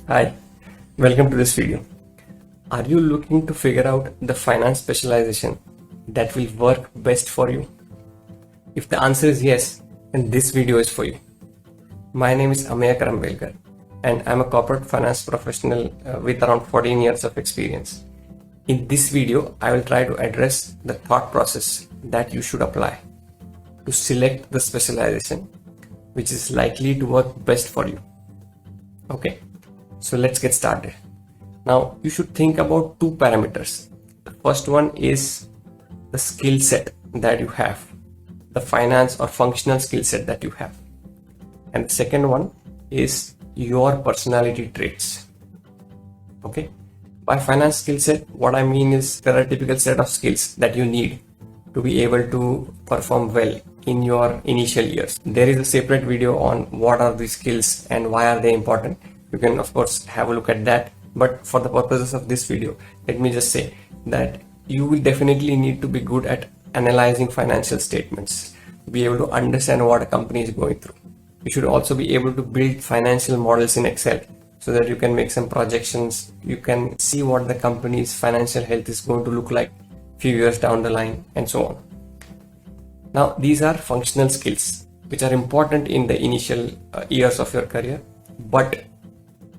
Hi, welcome to this video. Are you looking to figure out the finance specialization that will work best for you? If the answer is yes, then this video is for you. My name is Ameya Karambelkar and I'm a corporate finance professional with around 14 years of experience. In this video, I will try to address the thought process that you should apply to select the specialization which is likely to work best for you. Okay. So let's get started. Now you should think about two parameters. The first one is the skill set that you have, the finance or functional skill set that you have. And the second one is your personality traits. Okay. By finance skill set, what I mean is there are a typical set of skills that you need to be able to perform well in your initial years. There is a separate video on what are these skills and why are they important. You can of course have a look at that, but for the purposes of this video, let me just say that you will definitely need to be good at analyzing financial statements, be able to understand what a company is going through. You should also be able to build financial models in Excel so that you can make some projections. You can see what the company's financial health is going to look like few years down the line and so on. Now, these are functional skills which are important in the initial years of your career, but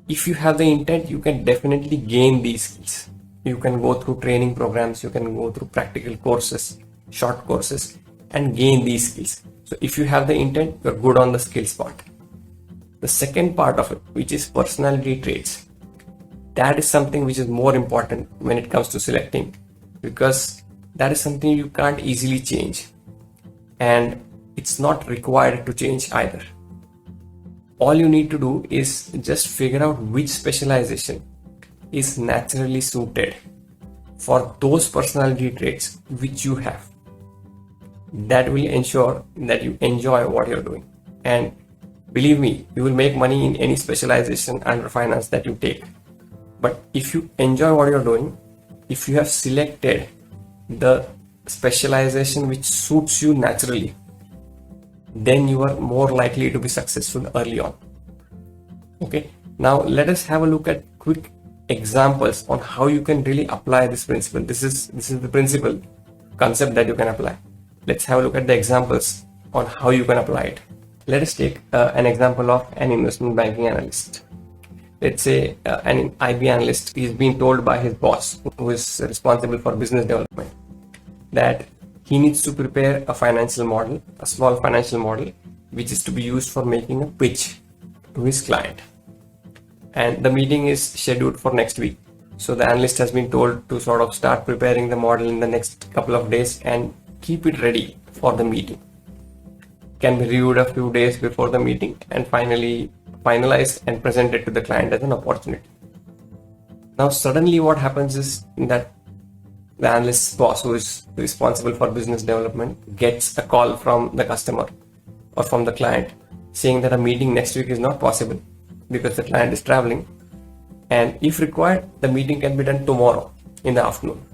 if you have the intent, you can definitely gain these skills. You can go through training programs, you can go through practical courses, short courses, and gain these skills. So if you have the intent, you're good on the skills part. The second part of it, which is personality traits, that is something which is more important when it comes to selecting, because that is something you can't easily change, and it's not required to change either. All you need to do is just figure out which specialization is naturally suited for those personality traits which you have. That will ensure that you enjoy what you're doing. And believe me, you will make money in any specialization under finance that you take. But if you enjoy what you're doing, if you have selected the specialization which suits you naturally, then you are more likely to be successful early on. Okay, now let us have a look at quick examples on how you can really apply this principle. This is the principle concept that you can apply. Let's have a look at the examples on how you can apply it. Let us take an example of an investment banking analyst. Let's say an IB analyst is being told by his boss, who is responsible for business development, that he needs to prepare a financial model, a small financial model, which is to be used for making a pitch to his client. And the meeting is scheduled for next week. So the analyst has been told to sort of start preparing the model in the next couple of days and keep it ready for the meeting. Can be reviewed a few days before the meeting and finally finalized and presented to the client as an opportunity. Now suddenly what happens is that the analyst's boss, who is responsible for business development, gets a call from the customer or from the client saying that a meeting next week is not possible because the client is traveling, and if required, the meeting can be done tomorrow in the afternoon.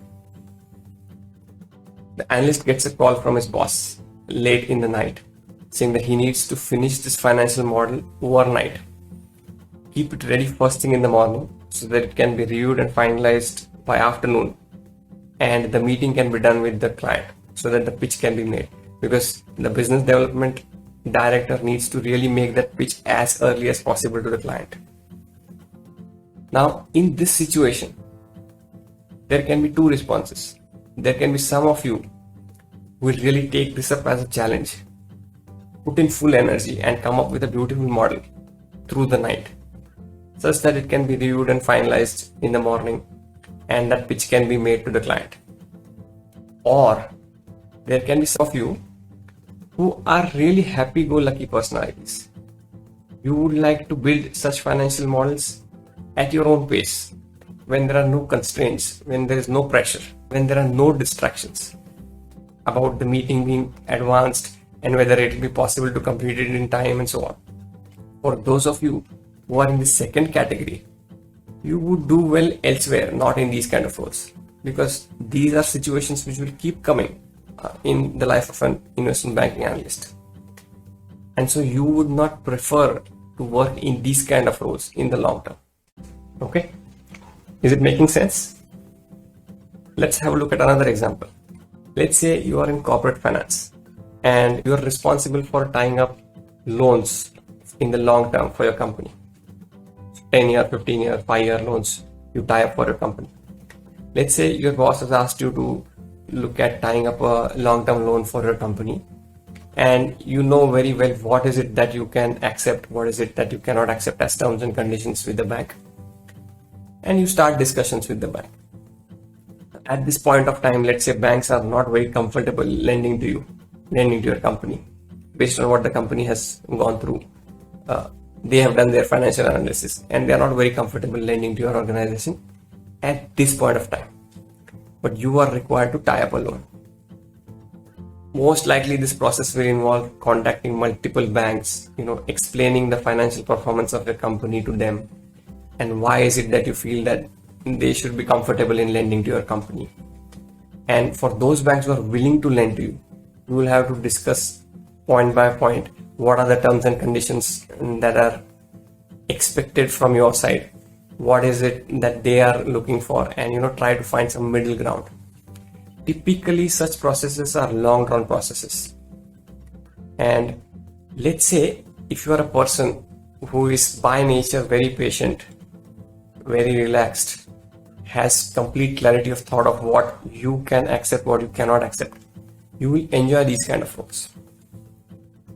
The analyst gets a call from his boss late in the night saying that he needs to finish this financial model overnight, keep it ready first thing in the morning so that it can be reviewed and finalized by afternoon, and the meeting can be done with the client so that the pitch can be made, because the business development director needs to really make that pitch as early as possible to the client. Now, in this situation, there can be two responses. There can be some of you who will really take this up as a challenge, put in full energy and come up with a beautiful model through the night, such that it can be reviewed and finalized in the morning and that pitch can be made to the client. Or there can be some of you who are really happy-go-lucky personalities. You would like to build such financial models at your own pace, when there are no constraints, when there is no pressure, when there are no distractions about the meeting being advanced and whether it will be possible to complete it in time and so on. For those of you who are in the second category, you would do well elsewhere, not in these kind of roles, because these are situations which will keep coming in the life of an investment banking analyst. And so you would not prefer to work in these kind of roles in the long term. Okay, is it making sense? Let's have a look at another example. Let's say you are in corporate finance and you are responsible for tying up loans in the long term for your company. 10-year, 15-year, 5-year loans you tie up for your company. Let's say your boss has asked you to look at tying up a long-term loan for your company, and you know very well what is it that you can accept, what is it that you cannot accept as terms and conditions with the bank, and you start discussions with the bank. At this point of time, let's say banks are not very comfortable lending to your company based on what the company has gone through. They have done their financial analysis and they are not very comfortable lending to your organization at this point of time. But you are required to tie up a loan. Most likely this process will involve contacting multiple banks, explaining the financial performance of your company to them, and why is it that you feel that they should be comfortable in lending to your company. And for those banks who are willing to lend to you, you will have to discuss point by point what are the terms and conditions that are expected from your side, what is it that they are looking for, and try to find some middle ground. Typically such processes are long run processes, and let's say if you are a person who is by nature very patient, very relaxed, has complete clarity of thought of what you can accept, what you cannot accept, you will enjoy these kind of roles.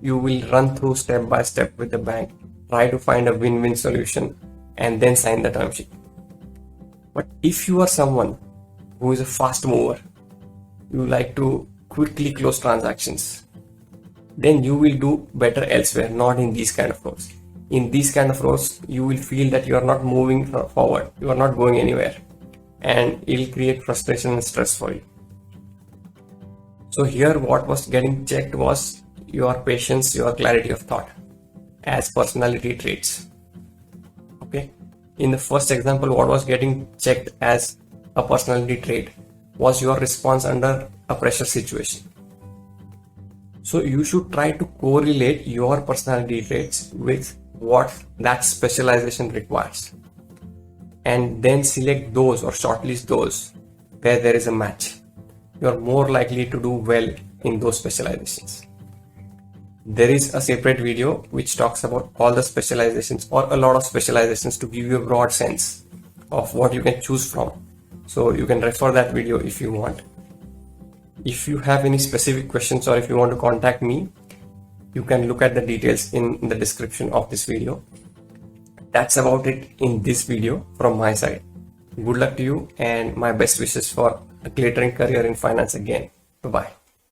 You will run through step by step with the bank, try to find a win-win solution, and then sign the term sheet. But if you are someone who is a fast mover, you like to quickly close transactions, then you will do better elsewhere, not in these kind of roles. In these kind of roles, you will feel that you are not moving forward, you are not going anywhere, and it will create frustration and stress for you. So here what was getting checked was your patience, your clarity of thought as personality traits. Okay, in the first example, what was getting checked as a personality trait was your response under a pressure situation. So you should try to correlate your personality traits with what that specialization requires, and then select those or shortlist those where there is a match. You are more likely to do well in those specializations. There is a separate video which talks about all the specializations or a lot of specializations to give you a broad sense of what you can choose from. So you can refer that video if you want. If you have any specific questions or if you want to contact me, you can look at the details in the description of this video. That's about it in this video from my side. Good luck to you and my best wishes for a glittering career in finance again. Bye-bye.